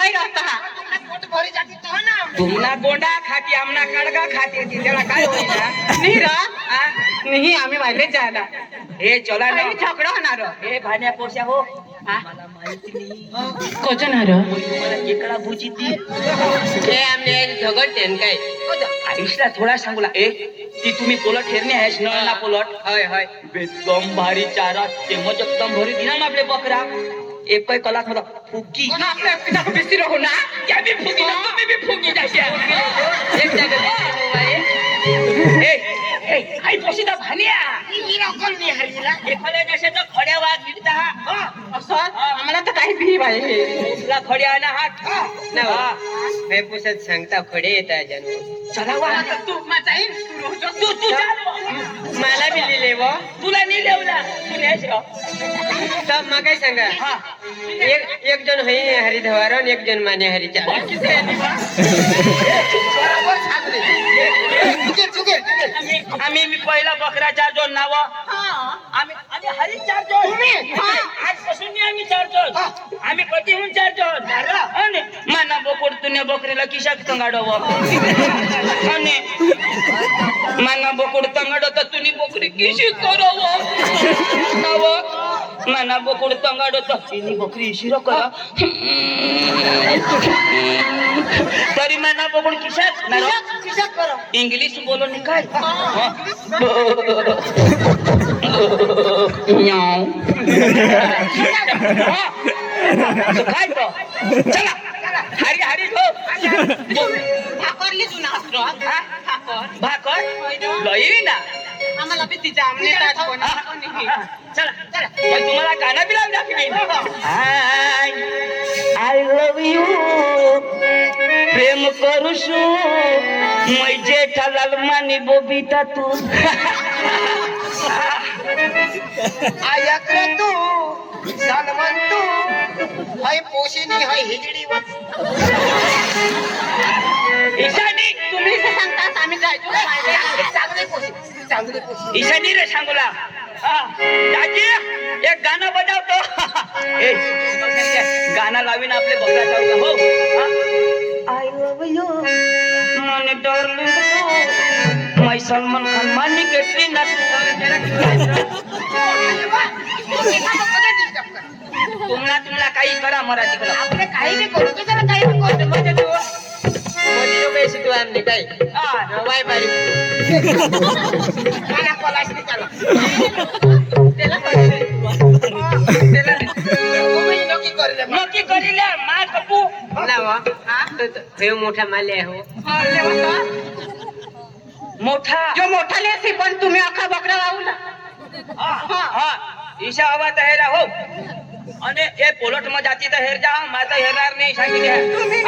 वही रहता है तुमना गोंडा खाती आमना खडगा खाती ती त्याला काय होईल ना? नहीं रहा नहीं आम्ही वाले जायला हे चला ना काही झगडा होणार हे भाण्या पोशा हो हा? मला माहिती नाही कोजन हर तुम्हाला केकडा भुजी ती हे आमने झगड तेन काय आयुषला थोडा सांगूला ए ती तुम्ही पोलट हेरणे आहेस नळना पोलट होय होय बेदम भारी चारा ते मग एकदम भरी दिना ना आपले बकरा एक कलाक मला फुकी आपल्या पिता को बेसी रहो ना क्या भी फुकी ना तुम्ही भी फुकी जाशा एक जगह ए ए हाय पोशीदा भानिया हिरा कोण नाही हरीला एखाद्या देशाचा खड्या वाघ निघता हा असं आम्हाला तर काही भी बाई तुला खड्या ना हात ना हे पुसत सांगता खडे येता जानू चला वा तू माझाई तू चाल मला बी लिहिले वो तुला नाही लेवला तू नेस तब मग काय सांगा हा एक जण हई हरिधवार आणि एक जण माने हरिचा आम्ही मी पहिला बकरा 4 जण नाव आम्ही आणि हरी 4 जण आजपासून आम्ही 4 जण आम्ही कधी म्हणून 4 जण आणि माना बोकड तुने बकरीला किशाक तंगाडव आणि माना बोकड तंगाड तर तुनी बकरी किशी करव नाव माना बोकड तंगाड तर तिनी बकरी शिरो करा तरी माना बोकड किशाक करा इंग्लिश बोलो नि काय काय तो चला हरी हरी हो भाकरली तू नाचरो भाकर लई ना आम्हाला बी तिच्या आमने चला चला तुम्हाला गाणं बी लावून दाखवी आय लव यू प्रेम करूशू मै जेठालाल मानी बोबिता तू आयकलं तू सलमान तू हाय पोशिनी हाय हिजडी ईशानी तुम्ही जे सांगतात आम्ही जायचो चांगले पोशी ईशानी रे सांगोला दाजी एक गाणं बजावतो ए गाणं लावीन आपले बकरा चावगा हो आय लव यू मने डार्लिंग तू मै सलमान खान मानी केटली ना तुम्हाला काही करा मराठी करा आपले काही बी करू तू जरा काही बी करतो म्हणजे तू मोदी लोक येशी तू आमने काही वाय बारी मला पलाश नाही चालू त्याला नक्की करीले मा कपू लावा हे मोठा माले हो मोठा जो मोठा लेसी पण तुम्ही अख्खा बकरा लावला हा ईशा हवा तर हेरा हो आणि हे पोलट म जाती तर हेर जा माझा हेरणार नाही सांगितले तुम्ही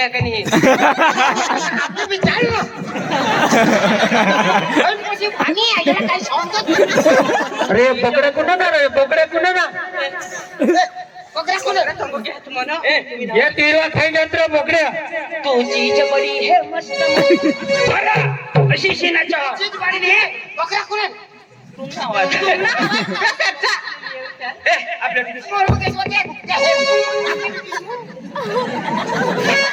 आहे का नाही आपलं बी चाल ना. पण कशी भानी आहे, याला काही समजत नाही. अरे बोकडे कुठं ना रे बोकडे कुठं ना बकऱ्या कोण आहे? तू म्हणा या तिरवा खाई नंतर बोकड्या तुझी जबडी हे मस्त बरं, अशी शेणाच्या चीज बाडी नाही, बकऱ्या कोण आहे? आपल्या तिथे पोरं कशी होते? ते हे.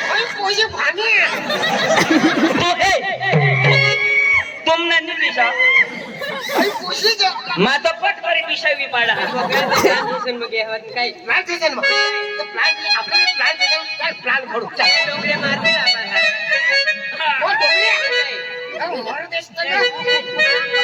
पण कोणी भानी आहे. तुमना निर्दिशा आणि कोशी जे- माझा पट करे विषय पाडा काही प्लांट सीझन मग. तर प्लांट आपलं प्लांट सीझन काय प्लांट घडू चल. डोंगरे मारते ना आम्हाला. कोण डोंगरी आहे? अरे मर दिसतं ना.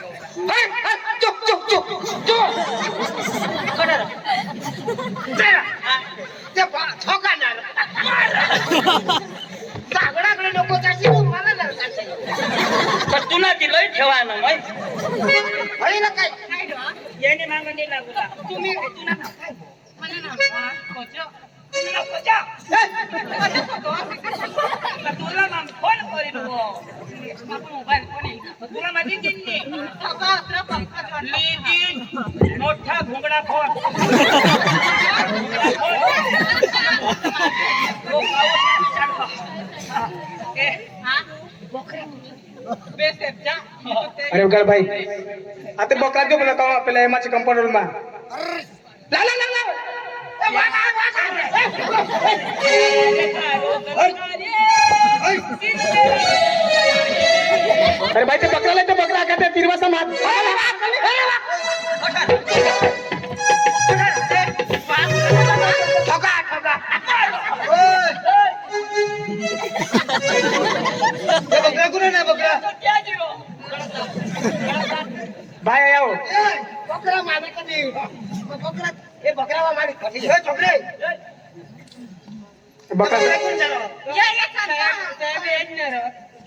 चुप चुप चुप चुप. चला. ते ठोकाणार सागडाकडे नको जायची, मला नाही जायचं. पण तुला दिलंय ठेवा ना माहित अरे ना काय याने मागणी लागू का तुम्ही तुला मग फोन करीन मोबाईल तुला माझी दिली मोठा घुंगडा फोन अरे उगार भाई आता बकरा जो बोला का आपल्याला एमाची कंपाऊंड मा ला ला ला ला अरे भाई ते बकराला ते बकरा का ते तिरवासा मात ठोका ठोका. बकरा कुठे नाही बकरा भाई आओ बकरा मागे कधी बकरा हे बकरा मागे कधी हे छोकरे बकरा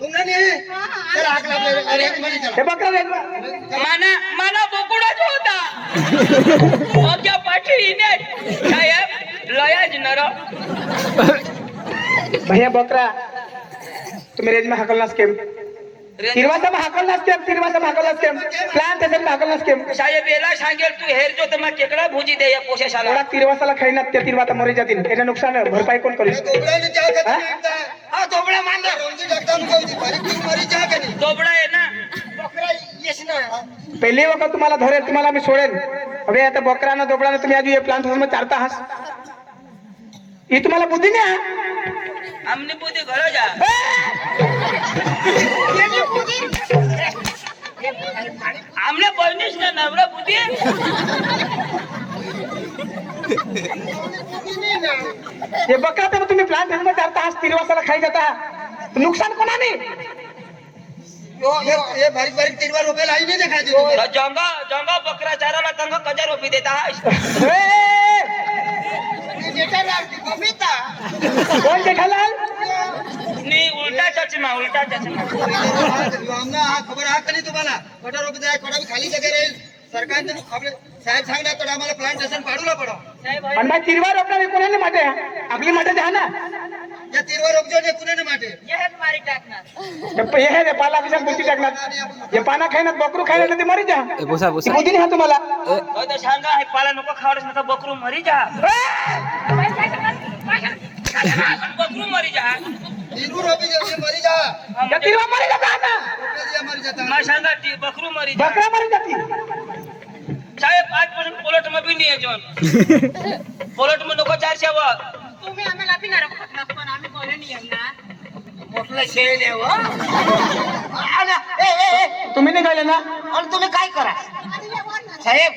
तुमने नाही चला आकला आपल्या अरे मध्ये चला. हे बकरा रे माना बोकुडाच होता अग्या पाठी साहेब लयाज नर भैया बकरा तुम्ही रेंज में हाकलना स्कीम तिरवासा में हाकलना स्कीम प्लान त्याच्यात हाकलना स्कीम साहेब याला सांगेल तू हेर जो तर मग केकडा भुजी दे या पोशाशाला एवढा तिरवासाला खाईना त्या तिरवाता मरी जातील त्याचे नुकसान भरपाई कोण करू हा? हा दोबळा मांडा रोजी जगताम कोई बारीक ती मरी जा का नाही. दोबडा आहे ना बकरा येस ना. पहिली वखत तुम्हाला धरेल तुम्हाला मी सोडेल अबे आता बकरानं दोबडानं तुम्ही आज हे प्लांट हाऊस मध्ये चारता आहात ही तुम्हाला बुद्धी नाही हा? आमने बुद्धी घरो जा येली बुदी. आमने बहिणीच ना नवरा बुद्धी हे बकरा तर तुम्ही प्लांट हाऊस मध्ये चारता आहात तिरवासाला खाई जाता आहात. नुकसान कोणाने यो ये बारीक बारीक तिरवा रुपये लाई नाही देखायचे. जंगा जंगा बकरा चाराला तंग कजा रोपी देता जेटा लागते कमिता. कोण जेठालाल नी उलटा चचमा आमना हा खबर हा का नाही तुम्हाला कोटा रुपये द्या कोटा खाली जगह राहील सरकारने खबर साहेब सांगणार तर आम्हाला प्लांटेशन पाडूला पडो. आणि भाई तिरवा रोपणार कोणाने माटे आपली माटे द्या ना या तिरवा रोपजो ने कुणाने माटे मारी टाकणार हे रे पाला विषय बुद्धी टाकणार हे पाना खायनात बकरू खायला ते मरी जा ती बुद्धी नाही हा तुम्हाला तो सांगा हे पाला नको खावडस नका बकरू मरी जा बकरू मरी जा तिरवा रोपी जे मरी जा त्या तिरवा मरी जाता ना रोपे मरी जाता. मा सांगा ती बकरू मरी जा बकरा मरी जाती साहेब आजपासून पोलट मध्ये बी नाही यायचो पोलट मध्ये नको 400 वर तुम्ही आम्हाला पिणार पण आम्ही बोलू नाही यांना मोठलं शेण आहे हो. आला, ए तुम्ही निघाले ना आणि तुम्ही काय करा साहेब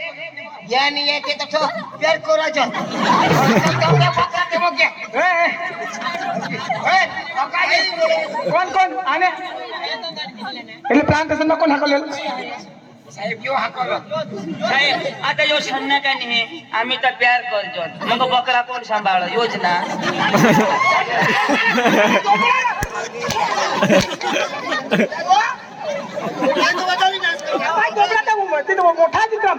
याने येते तर प्यार करायचं. बकरा ते मग घ्या. कोण कोण आणे એટલે પ્લાન તસન માં કોણ હાકલેલ साहेब यो हाकलो साहेब आता यो सन्ना का नाही आम्ही तर प्यार करतो मग बकरा कोण सांभाळ योजना काय मोठा चित्रम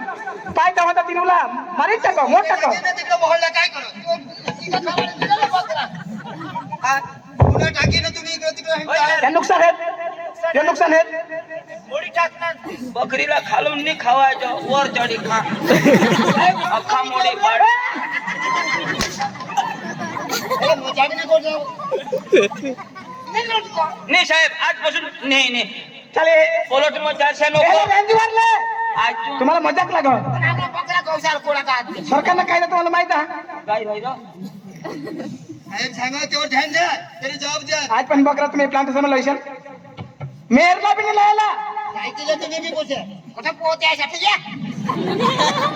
काय तेव्हा त्या तिरूला मारीत टाका मोठ टाका तिकडे मोहल्ला काय करत हा, पुन्हा टाकी ना तुम्ही इकडे तिकडे हे नुकसान आहेत हे नुकसान आहेत मोडी टाकणार बकरीला खालून नाही खावायचं वर चढी खा अख्खा मोडी पाड नाही साहेब आजपासून नाही नाही चाले पोलोट मग 400 नको रेंज वाढले आज तू तुम्हाला मजाक लागल सरकारनं काय तुम्हाला माहित आहे काय राहिलं साहेब सांगा तेवढं ध्यान द्या तरी जबाब द्या आज पण बकरा तुम्ही प्लांटेशन लावशाल मेरला बी नाही लायला काय केलं तुम्ही बी पोहोचा कुठं पोहोचायसाठी या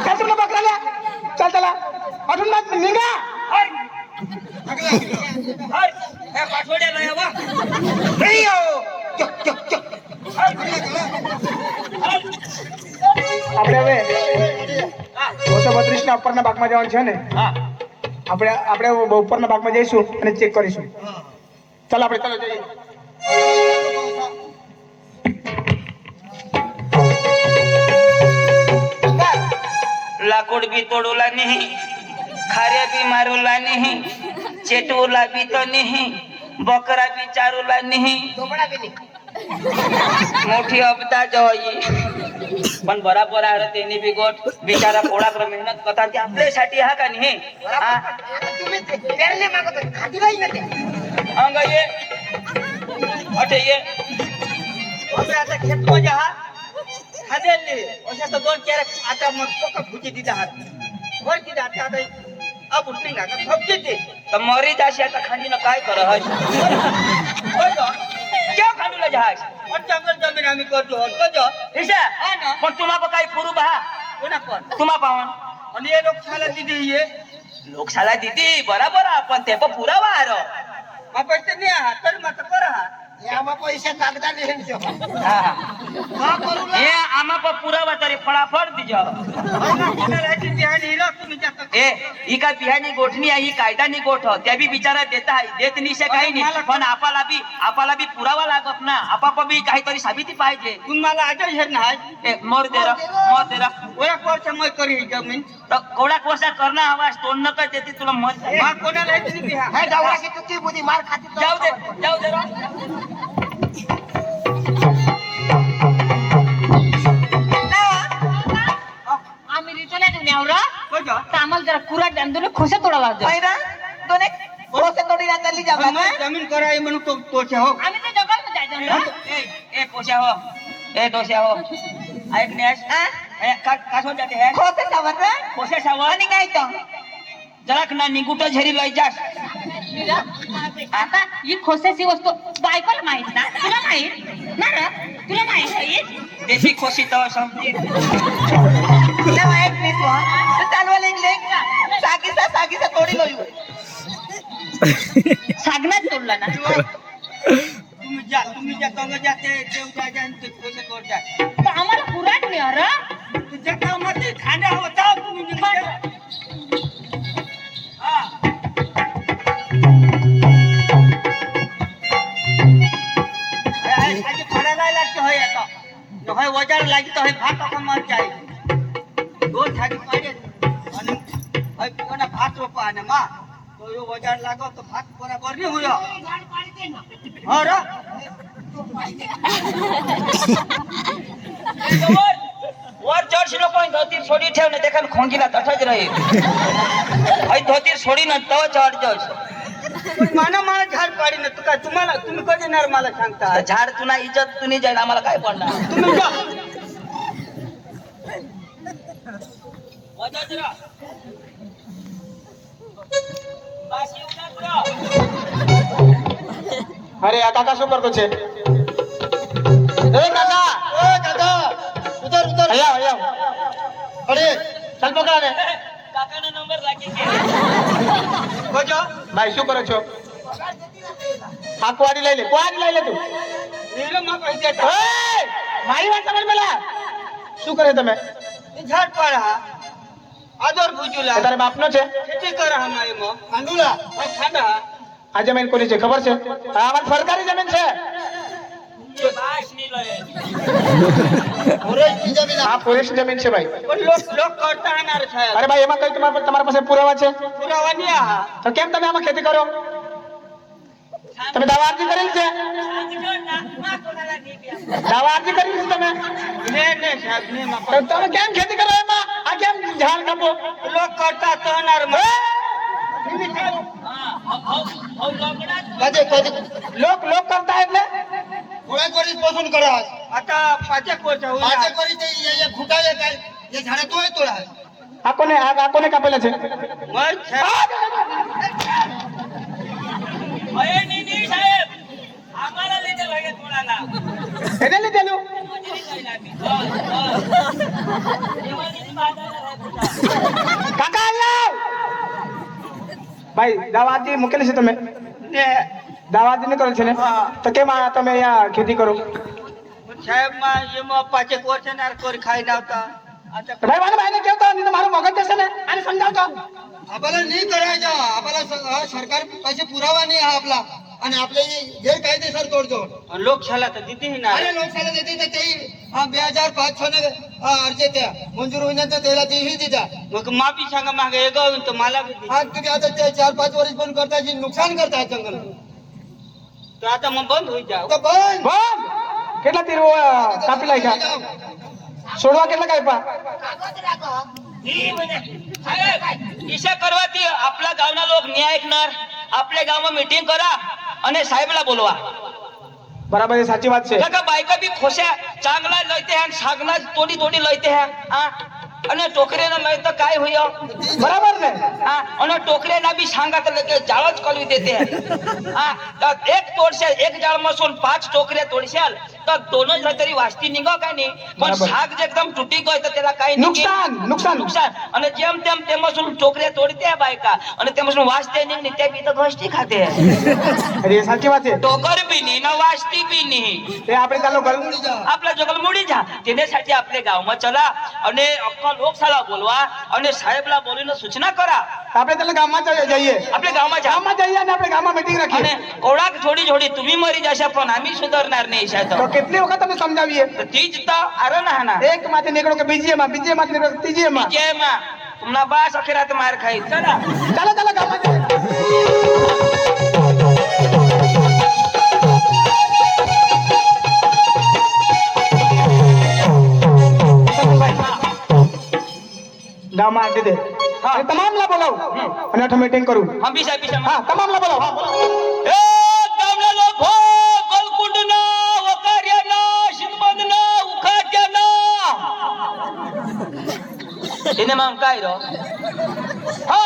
काय तुला बकराला चल चला अजून मत निघा ह्या पाठवड्याला या वा આપણે હવે 232 ના ઉપરના ભાગમાં જવાનું છે ને હા આપણે આપણે ઉપરના ભાગમાં જઈશું અને ચેક કરીશું ચાલો આપણે ચાલો જઈએ लाकूड बी तोडूला नाही खाऱ्या बी मारूला नाही चेटूला बी तो नाही बकरा बी चारूला नाही मोठी अपदा जवाई पण बराबर आहे त्यांनी बी गोट बिचारा पोळाकडे मेहनत करतात ते आपल्यासाठी हा का नाही हा? अंग ये अठे ये आता खेत मध्ये हा खादेले अशा तर 2-4 आता मग पक्का भुजी दिदा हात वर दिदा हात आता अब उठणे का थपते ते तर मरी जाशी आता खांडीनं काय कर क्या खांडूला जहाज जंगल जमीन आम्ही करतो कजो ईशा हा ना पण तुम्हा काही पुरू बहा कोणा पण तुम्हा पाहून आणि हे लोक खाला दिदी ये लोकशाला दिदी बराबर आपण ते पण पुरावा आरो मग पैसे नाही आहात तर मग कर आहात यामा पैसे कागदा लिहिण ए आमा पण पुरावा तरी फळाफळ दिजो ए ही काय बिहानी गोठणी आहे ही कायदानी गोठ त्या बी बिचारा देता आहे देत निशे काही नाही पण आपाला बी पुरावा लागत ना आपा बी काहीतरी साबिती पाहिजे तुम्हाला आजच हे नाही ए मोर देरा ओळख वर्ष मग करी ही जमीन तर कोडा कोसा करणं आवाज तोंड नका देते तुला मत मग कोणाला येते नाही बिहा हे गावाची चुकी बुद्धी मार खाती जाऊ दे रा आम्ही रिटोला दुनियावर कजो आम्हाला जरा कुरा दांदून खोसा तोडा वाजतो जमीन कराय म्हणून तो हो आम्ही ते जंगल मध्ये जायचं ना ए पोशा हो ए डोशा हो ऐक नेश का जाते है पोशा सावर जरा ना निगुट झरी लय जास आता ही खोसाची वस्तू बायकोला माहित ना तुला माहित ना रे? तुला माहित आहे देशी खोशी तो समजी सागनात तोडला ना तुम्ही ज्या कंग जाते देव जाते आणि ते पैसे तोड जाते तर आम्हाला पुराण नाही अरे तुझ्या कामात खांद्या होता तुम्ही वजार लागी तो भात मर जाए 2 थाली पाडे आणि कोणा भात रोपा आणि मा तो यो वजार लागो तो भात बराबर नाही होयो हो रे वर चढ नको धोती सोडी ठेव ना देखा खोंगीला तठच राहील धोती सोडी ना तव चढ जाऊस माना झाड पाडी ना तू काय तुम्हाला तुम्ही कधी येणार मला सांगता झाड तुला इज्जत तुनी जाईल आम्हाला काय पडणार तुम्ही जा અરે આ કાકા શું કરતો છે એ કાકા उधर उधर અહીંયા અહીંયા अरे ચાલ પકડા ને કાકાનો નંબર લાગી કજો ભાઈ શું કરો છો આ કુવાડી લઈ લે તું નીલો માં કહી દેતા એ મારી વાત સમજ પેલા શું કરે તમે झाड पाडा आदर बुजुला તારા બાપનો છે ખેતી કરા હમાય મો खांडूला ખાંડા આ જમીન કોની છે ખબર છે આ અમારી સરકારી જમીન છે બાસની લઈએ. ફોરેસ્ટની જમીન હા ફોરેસ્ટ જમીન છે ભાઈ. પણ લોક કરતા આનાર સાહેબ અરે ભાઈ એમાં કઈ તમારા પાસે પુરાવા છે પુરાવા નહીં આ તો કેમ તમે આમાં ખેતી કરો? તમે દાવા અરજી કરેલી છે? સાંગજો નાકમાં કોનાલા નહીં ગયા. દાવા અરજી કરેલી છે તમે? ને સાહેબ ને માં તો તમે કેમ ખેતી કરો એમાં? આ કેમ ઝાડ કાપો? લોક કરતા તો આનાર માં હા, હવ લોકડા જ કાજે કાજે લોક કરતા એટલે થોડાક વર્ષ પસંદ કરા आता पाचे को जाऊ પાછે કરી તે એ ખૂટાય કાય એ ઝાડે તોય તોડા આ કોને કાપેલા છે? मैं साहेब અરે નહીં, નહીં, સાહેબ. આમારા લીધે લઈએ કોનાલા. એને લીધેલું? મજૂરી કરી નાખી. એમાંથી બાંધાના રહે બધા. કાકા આવ! ભાઈ દાવા અરજી મૂકેલી છે તમે? ने દાવા અરજી નહીં કરેલ છે ને? તો કેમ આ તમે અહીંયા ખેતી કરો? साहेब માં ये માં पाचे को છે ને કોર ખાઈ નાવતા आता તો ભાઈ ભાઈને કેવું તો નહીં તો મારું મગજ જશે ને. આને સમજાવતો. आपल्याला नाही करायचं आपल्याला सरकार पैसे पुरावा नाही हा आपला आणि आपले गैरकायदेसर तोडजोड लोक छाला तर दीदी ही ना अरे लोकशाला देते तर ते 2005 ने अर्ज त्या मंजूर होईनंतर त्याला तेही दिला मग माफी सांगा मागे हे गावून तर मला बी दे. हा तुम्ही आता ते 4-5 वर्ष पण करताय नुकसान करताय जंगल तो आता मग बंद होई जाव तर बंद બંધ. કેટલા તીર કાપી લાગ્યા? છોડવા કેટલા કાપ્યા? નહીં મને. સાહેબ, ઈશા કરવાથી આપલા ગામના લોક ન્યાય ऐकणार. आपल्या गावात मीटिंग करा અને સાહેબला બોलवा. બરાબર એ સાચી વાત છે. કાકા બાયકા બી ખોસ્યા ચાંગલા લઈતે હે સાગના તોડી તોડી લઈતે હે. હા અને ટોકરેના લઈ તો કાય હોયો. બરાબર ને? હા અને ટોકરેના બી સાંગા તો લગે જાળ જ કલવી દેતે હે. હા તો એક તોડશે એક જાળમાં સોન 5 ટોકરે તોડશે તો દોનો જ તરી વાસ્તી નીંગો કાય નહીં પણ બરાબર. સાગ જે એકદમ તૂટી ગયો તો તેલા કાઈ નહીં. નુકસાન. નુકસાન અને જેમ તેમ તેમાં શું ટોકરે તોડતે હે બાયકા અને તેમાં શું વાસ્તે નહીં ને તે બી તો ઘોસ્તી ખાતે હે. અરે એ સાચી વાત છે. ટોકર બી નહીં ને વાસ્તી બી નહીં. એ આપણે ચાલો ગલ आपल्या जगल मुडी जा तेण्यासाठी आपल्या गावात चला आणि अख्खा लोकशाला बोलवा आणि साहेबला बोलून सूचना करा. આપણે ચાલો ગામમાં જઈએ. आपल्या गावात जा ગામમાં જઈએ અને આપણે ગામમાં મીટિંગ અને રાખીએ. कोणाक थोडी थोडी तुम्ही मरी जाशा पण आम्ही सुधारणार नाही તો शायद કેટલી વખત તમે સમજાવીએ? तीच तर आरण हा ना એક માંથી નીકળો કે બીજી માં નીકળો કે ત્રીજી માં. जय मा तुम्हाला बास अखेरात मार खाई चला ચાલો ગામમાં જઈએ. ગામમાં આવી દે. અને તમામલા બોલાવો અને અઠ મીટિંગ કરું. हम बिशा बिशा હા તમામલા બોલાવો. ए गावना लोक हो गोलकुंडना वकार्याना शिंदबंदना उखाट्याना એને માં काय रो हा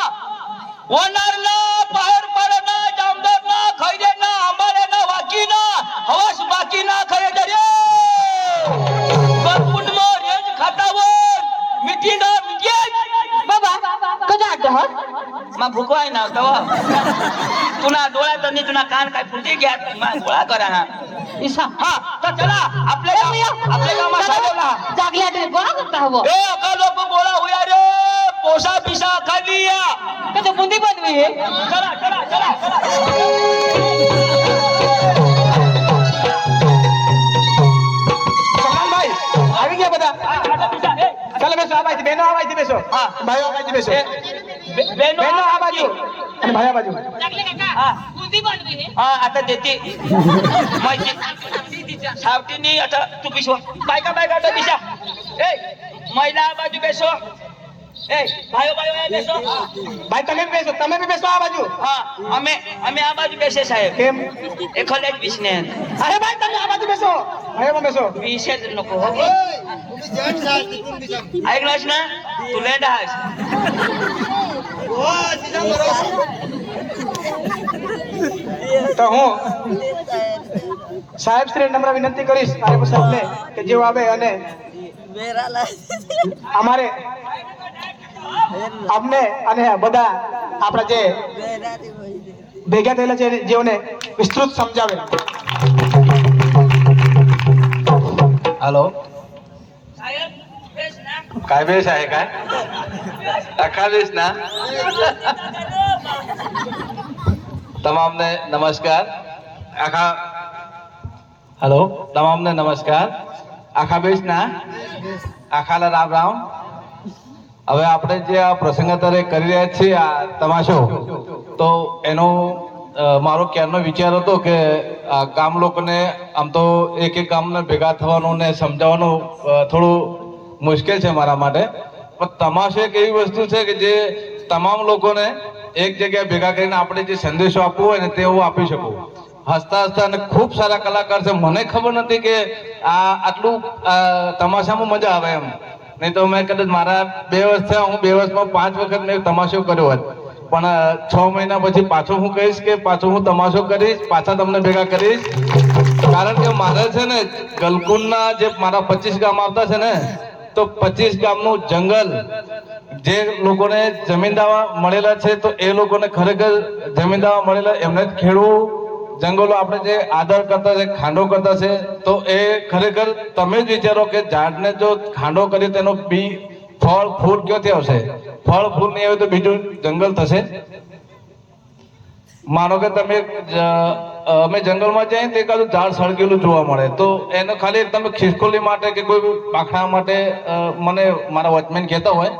वनारना बाहेर पडना जामदारना खैरेना आंबाऱ्याना वाकीना हवास बाकीना खैरे रे गोलकुंडमा रेज खातावर मीटिंग म्हणजे बाबा कधी आठ हो मा भूकवाय ना तवा तुना डोळ्यात आणि तुना कान काय फुटे घ्या मा गोळा करा हा ईशा हा तर चला आपल्या गावात साधवला जागल्या तरी गोळा करता हवं ए अका लोक बोला होया रे पोसा पिसा खाली या कधी बुंदी बनवी हे चला चला चला ભાઈ આવી ગયા બધા. ચાલો બેસો. આ બાજુ બહેનો આ બાજુ બેસો. હા. ભાઈઓ આ બાજુ બેસો. बेनो બહેનો આ બાજુ અને ભાઈ આ બાજુ. जागले काका हा. बुंदी बनवी हे हा आता देते माहिती सावटीनी आता तू पिशवा बायका बायका तो पिशा ए महिला बाजू बेसो ए भाइयो भाइयो ए बेसो ભાઈ તમે બી બેસો. તમે બી બેસો આ બાજુ. હા અમે આ બાજુ બેસે સાહેબ કેમ? એ ખલે જ બીસને અરે ભાઈ તમે આ બાજુ બેસો. ભાઈઓમાં બેસો. બીસે જ नको हो ओय, तुम्ही जेंट्स आहात तिकडून बी सांग. ऐकलास ना तू लेंड आहेस हो, तिचा बरोबर. તો હું સાહેબ શ્રી નમ્ર વિનંતી કરીશ તારે સાહેબને કે જેઓ આવે અને અમારે અમને અને બધા આપણા જે ભેગા થયેલા છે જેઓને વિસ્તૃત સમજાવે. हॅलो साहेब बेस ना काय वेश आहे काय अखा वेश ना तमामने नमस्कार आखा હેલો તમામને નમસ્કાર. આખા બેસના આખાલા રામ રામ. હવે આપણે જે આ પ્રસંગ અત્યારે કરી રહ્યા છીએ આ તમાશો, તો એનો મારો ક્યારનો વિચાર હતો કે આ ગામ લોકોને આમ તો એક એક ગામને ભેગા થવાનું ને સમજાવવાનું થોડું મુશ્કેલ છે મારા માટે, પણ તમાશો એક એવી વસ્તુ છે કે જે તમામ લોકોને એક જગ્યાએ ભેગા કરીને આપણે જે સંદેશો આપવો હોય ને તે હું આપી શકું. હસતા હસતા અને ખૂબ સારા કલાકાર છે. મને ખબર નથી કે આ આટલું તમાશામાં મજા આવે એમ. નહીં તો મેં કદાચ મારા 2 વર્ષ થયા, હું 2 વર્ષમાં 5 વખત મેં તમાશો કર્યો હોત, પણ 6 મહિના પછી પાછો હું કહીશ કે પાછો હું તમાશો કરીશ, પાછા તમને ભેગા કરીશ. કારણ કે મારે છે ને ગલકુંડના જે મારા 25 ગામ આવતા છે ને, તો 25 ગામનું જંગલ જે લોકોને જમીન દાવા મળેલા છે, તો એ લોકોને ખરેખર જમીન દાવા મળેલા એમને જ ખેડવું જંગલો આપણે જે આદર કરતા છે, ખાંડો કરતા છે, તો એ ખરેખર તમે જ વિચારો કે ઝાડને જો ખાંડો કરી તેનો બી ફળ ફૂલ ક્યાંથી આવશે? ફળ ફૂલ નહીં આવે તો બીજું જંગલ થશે. માનો કે તમે અમે જંગલમાં જઈએ તો એકાદું ઝાડ સળગેલું જોવા મળે, તો એને ખાલી તમે ખિસકોલી માટે કે કોઈ પાંખડા માટે મને મારા વોચમેન કહેતા હોય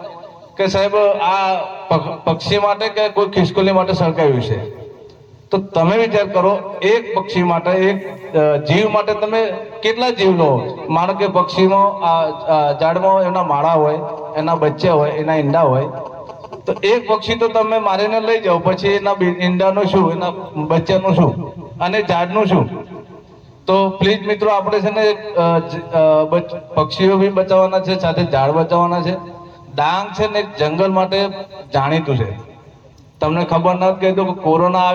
કે સાહેબ આ પક્ષી માટે કે કોઈ ખિસકોલી માટે સળગાવ્યું છે. તો તમે વિચાર કરો, એક પક્ષી માટે, એક જીવ માટે તમે કેટલા જીવ લો? માનો કે પક્ષીમાં ઝાડમાં એના માળા હોય, એના બચ્ચા હોય, એના ઈંડા હોય, તો એક પક્ષી તો તમે મારીને લઈ જાઓ, પછી એના ઈંડાનું શું, એના બચ્ચાનું શું, અને ઝાડનું શું? તો પ્લીઝ મિત્રો, આપણે છે ને પક્ષીઓ બી બચાવવાના છે, સાથે ઝાડ બચાવવાના છે. ડાંગ છે ને જંગલ માટે જાણીતું છે. તમને ખબર નથી કે કોરોના